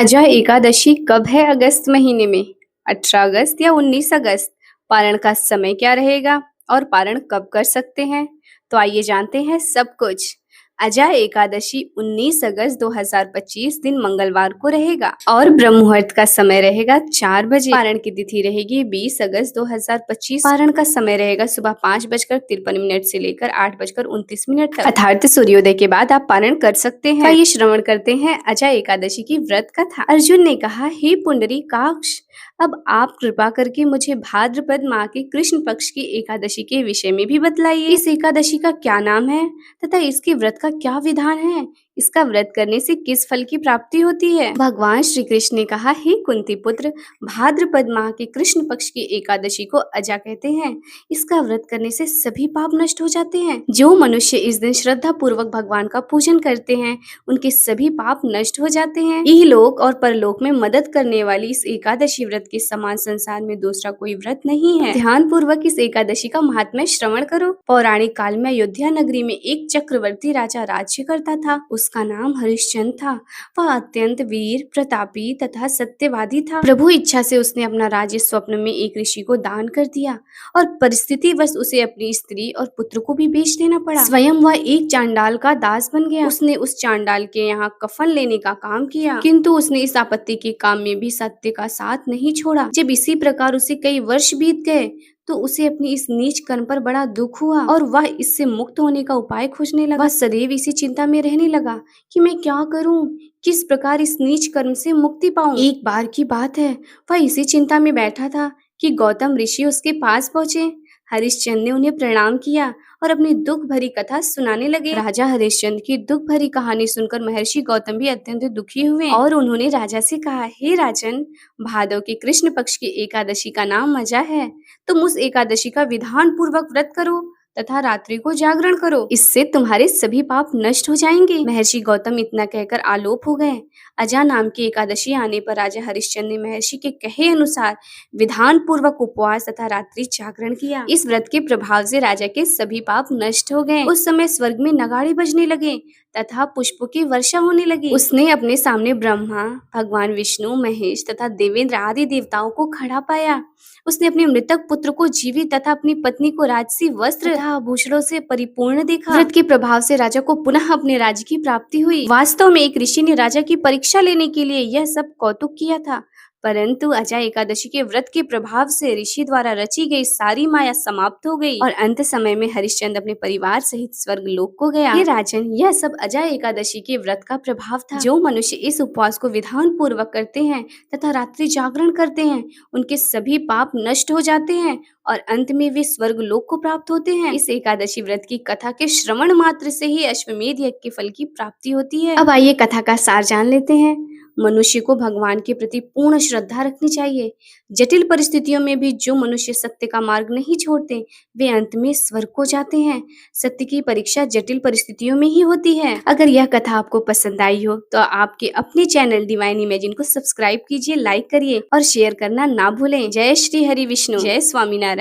अजय एकादशी कब है अगस्त महीने में? 18 अगस्त या 19 अगस्त? पारण का समय क्या रहेगा और पारण कब कर सकते हैं? तो आइए जानते हैं सब कुछ। अजय एकादशी 19 अगस्त 2025 दिन मंगलवार को रहेगा और ब्रह्म मुहूर्त का समय रहेगा 4 बजे। पारण की तिथि रहेगी 20 अगस्त 2025। पारण का समय रहेगा सुबह 5:53 से लेकर 8:29 तक। अर्थात सूर्योदय के बाद आप पारण कर सकते हैं। आइए श्रवण करते हैं अजय एकादशी की व्रत कथा। अर्जुन ने कहा, हे पुंडरीकाक्ष, अब आप कृपा करके मुझे भाद्रपद माह के कृष्ण पक्ष की एकादशी के विषय में भी बतलाइए। इस एकादशी का क्या नाम है तथा इसके व्रत का क्या विधान है? इसका व्रत करने से किस फल की प्राप्ति होती है? भगवान श्री कृष्ण ने कहा, हे कुंती पुत्र, भाद्रपद माह के कृष्ण पक्ष की एकादशी को अजा कहते हैं। इसका व्रत करने से सभी पाप नष्ट हो जाते हैं। जो मनुष्य इस दिन श्रद्धा पूर्वक भगवान का पूजन करते हैं, उनके सभी पाप नष्ट हो जाते हैं। इहलोक और परलोक में मदद करने वाली इस एकादशी व्रत के समान संसार में दूसरा कोई व्रत नहीं है। ध्यान पूर्वक इस एकादशी का महात्म्य श्रवण करो। पौराणिक काल में अयोध्या नगरी में एक चक्रवर्ती राजा राज्य करता था। उसका नाम हरिश्चंद्र था। वह अत्यंत वीर, प्रतापी तथा सत्यवादी था। प्रभु इच्छा से उसने अपना राज्य स्वप्न में एक ऋषि को दान कर दिया और परिस्थितिवश उसे अपनी स्त्री और पुत्र को भी बेच देना पड़ा। स्वयं वह एक चांडाल का दास बन गया। उसने उस चांडाल के यहाँ कफन लेने का काम किया, किंतु उसने इस आपत्ति के काम में भी सत्य का साथ नहीं छोड़ा। जब इसी प्रकार उसे कई वर्ष बीत गए तो उसे अपनी इस नीच कर्म पर बड़ा दुख हुआ और वह इससे मुक्त होने का उपाय खोजने लगा। वह सदैव इसी चिंता में रहने लगा कि मैं क्या करूं, किस प्रकार इस नीच कर्म से मुक्ति पाऊं। एक बार की बात है, वह इसी चिंता में बैठा था कि गौतम ऋषि उसके पास पहुंचे। हरिश्चंद्र ने उन्हें प्रणाम किया और अपनी दुख भरी कथा सुनाने लगे। राजा हरिश्चंद्र की दुख भरी कहानी सुनकर महर्षि गौतम भी अत्यंत दुखी हुए और उन्होंने राजा से कहा, हे राजन, भादव के कृष्ण पक्ष की एकादशी का नाम अजा है। तुम उस एकादशी का विधान पूर्वक व्रत करो तथा रात्रि को जागरण करो। इससे तुम्हारे सभी पाप नष्ट हो जाएंगे। महर्षि गौतम इतना कहकर आलोप हो गए। अजा नाम की एकादशी आने पर राजा हरिश्चंद्र ने महर्षि के कहे अनुसार विधान पूर्वक उपवास तथा रात्रि जागरण किया। इस व्रत के प्रभाव से राजा के सभी पाप नष्ट हो गए। उस समय स्वर्ग में नगाड़े बजने लगे तथा पुष्पों की वर्षा होने लगी। उसने अपने सामने ब्रह्मा, भगवान विष्णु, महेश तथा देवेंद्र आदि देवताओं को खड़ा पाया। उसने अपने मृतक पुत्र को जीवित तथा अपनी पत्नी को राजसी वस्त्र तथा आभूषणों से परिपूर्ण देखा। व्रत के प्रभाव से राजा को पुनः अपने राज्य की प्राप्ति हुई। वास्तव में एक ऋषि ने राजा की परीक्षा लेने के लिए यह सब कौतुक किया था, परंतु अजय एकादशी के व्रत के प्रभाव से ऋषि द्वारा रची गई सारी माया समाप्त हो गई और अंत समय में हरिश्चंद्र अपने परिवार सहित स्वर्ग लोक को गया। हे राजन, यह सब अजय एकादशी के व्रत का प्रभाव था। जो मनुष्य इस उपवास को विधान पूर्वक करते हैं तथा रात्रि जागरण करते हैं, उनके सभी पाप नष्ट हो जाते हैं और अंत में वे स्वर्ग लोक को प्राप्त होते हैं। इस एकादशी व्रत की कथा के श्रवण मात्र से ही अश्वमेध यज्ञ के फल की प्राप्ति होती है। अब आइए कथा का सार जान लेते हैं। मनुष्य को भगवान के प्रति पूर्ण श्रद्धा रखनी चाहिए। जटिल परिस्थितियों में भी जो मनुष्य सत्य का मार्ग नहीं छोड़ते, वे अंत में स्वर्ग को जाते हैं। सत्य की परीक्षा जटिल परिस्थितियों में ही होती है। अगर यह कथा आपको पसंद आई हो तो आपके अपने चैनल डिवाइन इमेजिन को सब्सक्राइब कीजिए, लाइक करिए और शेयर करना ना भूलें। जय श्री हरि विष्णु, जय स्वामीनारायण।